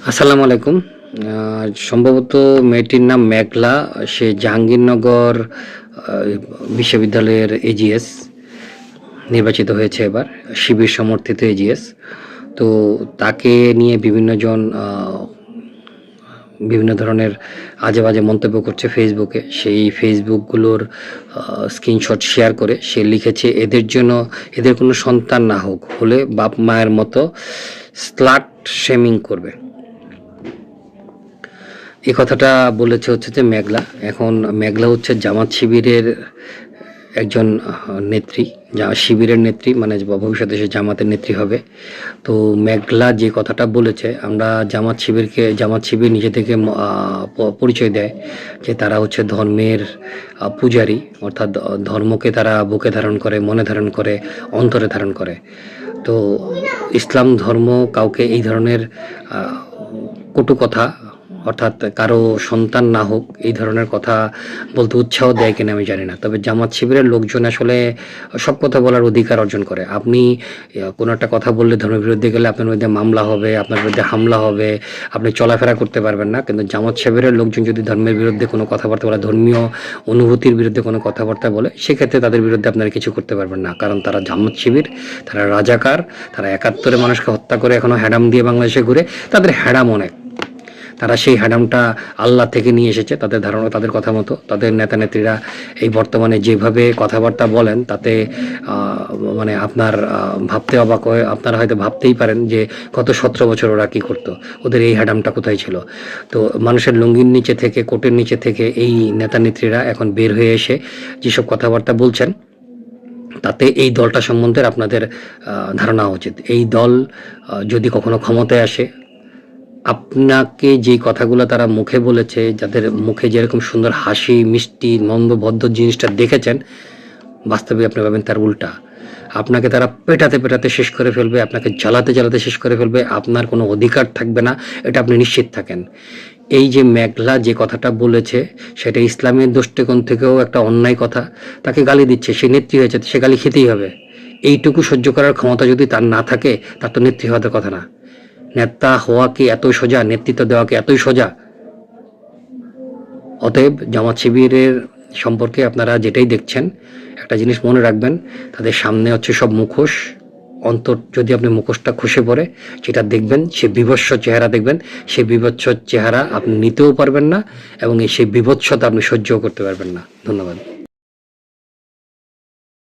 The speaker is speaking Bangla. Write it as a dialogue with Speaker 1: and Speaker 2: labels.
Speaker 1: আসসালামু আলাইকুম। সম্ভবত মেয়েটির নাম মেঘলা। সে জাহাঙ্গীরনগর বিশ্ববিদ্যালয়ের এজিএস নির্বাচিত হয়েছে এবার, শিবির সমর্থিত এজিএস। তো তাকে নিয়ে বিভিন্ন ধরনের আজে বাজে মন্তব্য করছে ফেসবুকে। সেই ফেসবুকগুলোর স্ক্রিনশট শেয়ার করে সে লিখেছে, এদের কোনো সন্তান না হোক, হলে বাপ মায়ের মতো স্লাট শেমিং করবে। এই কথাটা বলেছে হচ্ছে যে মেঘলা। এখন মেঘলা হচ্ছে জামাত শিবিরের একজন নেত্রী, শিবিরের নেত্রী, মানে ভবিষ্যতে সে জামাতের নেত্রী হবে। তো মেঘলা যে কথাটা বলেছে, আমরা জামাত শিবির নিজে থেকে পরিচয় দেয় যে তারা হচ্ছে ধর্মের পূজারী, অর্থাৎ ধর্মকে তারা বুকে ধারণ করে, মনে ধারণ করে, অন্তরে ধারণ করে। তো ইসলাম ধর্ম কাউকে এই ধরনের কটু কথা, অর্থাৎ কারো সন্তান না হোক, এই ধরনের কথা বলতে উৎসাহ দেয় কিনা আমি জানি না। তবে জামাত শিবিরের লোকজন আসলে সব কথা বলার অধিকার অর্জন করে। আপনি কোনো একটা কথা বললে ধর্মের বিরুদ্ধে গেলে আপনার বিরুদ্ধে মামলা হবে, আপনার বিরুদ্ধে হামলা হবে, আপনি চলাফেরা করতে পারবেন না। কিন্তু জামাত শিবিরের লোকজন যদি ধর্মের বিরুদ্ধে কোনো কথাবার্তা বলে, ধর্মীয় অনুভূতির বিরুদ্ধে কোনো কথাবার্তা বলে, সেক্ষেত্রে তাদের বিরুদ্ধে আপনারা কিছু করতে পারবেন না। কারণ তারা জামাত শিবির, তারা রাজাকার, তারা ৭১-এ মানুষকে হত্যা করে এখনও হ্যাডাম দিয়ে বাংলাদেশে ঘুরে। তাদের হ্যাডাম অনেক, তারা সেই হ্যাডামটা আল্লাহ থেকে নিয়ে এসেছে। তাদের ধারণা, তাদের কথা মতো তাদের নেতা নেত্রীরা এই বর্তমানে যেভাবে কথাবার্তা বলেন, তাতে মানে আপনার ভাবতে অবাক হয়। আপনারা হয়তো ভাবতেই পারেন যে গত ১৭ বছর ওরা কী করতো, ওদের এই হ্যাডামটা কোথায় ছিল। তো মানুষের লুঙ্গির নিচে থেকে, কোটের নিচে থেকে এই নেতা নেত্রীরা এখন বের হয়ে এসে যেসব কথাবার্তা বলছেন, তাতে এই দলটা সম্বন্ধে আপনাদের ধারণা উচিত। এই দল যদি কখনো ক্ষমতায় আসে, আপনাকে যে কথাগুলো তারা মুখে বলেছে, যাদের মুখে যেরকম সুন্দর হাসি, মিষ্টি, নম্র-ভদ্র জিনিসটা দেখেছেন, বাস্তবে আপনি পাবেন তার উল্টা। আপনাকে তারা পেটাতে শেষ করে ফেলবে, আপনাকে জ্বালাতে শেষ করে ফেলবে। আপনার কোনো অধিকার থাকবে না, এটা আপনি নিশ্চিত থাকেন। এই যে মেঘলা যে কথাটা বলেছে, সেটা ইসলামের দৃষ্টিকোণ থেকেও একটা অন্যায় কথা। তাকে গালি দিচ্ছে, সে নেত্রী হয়েছে, সে গালি খেতেই হবে। এইটুকু সহ্য করার ক্ষমতা যদি তার না থাকে, তার তো নেত্রী হওয়ার কথা না। নেতা হওয়া কি এতই সোজা? নেতৃত্ব দেওয়া কি এতই সোজা? অতএব জামাত শিবিরের সম্পর্কে আপনারা যেটাই দেখছেন, একটা জিনিস মনে রাখবেন, তাদের সামনে হচ্ছে সব মুখোশ। অন্তর যদি আপনি মুখোশটা খসে পড়ে, যেটা দেখবেন, সে বিভৎস চেহারা দেখবেন, সেই বিভৎস চেহারা আপনি নিতেও পারবেন না, এবং সেই বিভৎসতা আপনি সহ্যও করতে পারবেন না। ধন্যবাদ।